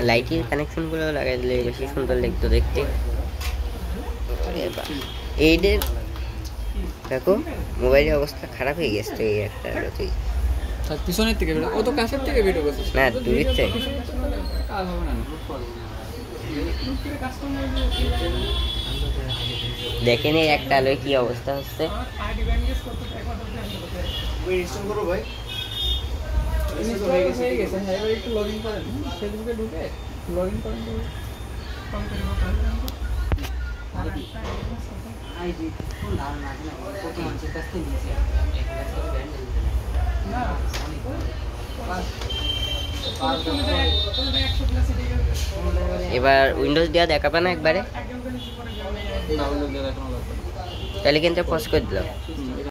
লাইটের কানেকশনগুলো লাগাই দিলে বেশি সুন্দর লাগতো দেখতে। এইদের দেখো মোবাইলের অবস্থা খারাপ হয়ে গেছে এই একটা তুই পিছনের থেকে ও তো কাছের থেকে ভিডিও করছিস না দূরের থেকে কাজ হবে না। দেখেন এই একটা আলোয় কি অবস্থা হচ্ছে। হয়ে গেছে হ্যাঁ, এবার একটু লগ ইন করেন, ফেসবুকে ঢুকে লগ ইন করেন। এবার উইন্ডোজ দেওয়া দেখাবে না একবারে, তাহলে কিন্তু পজ করে দিলাম।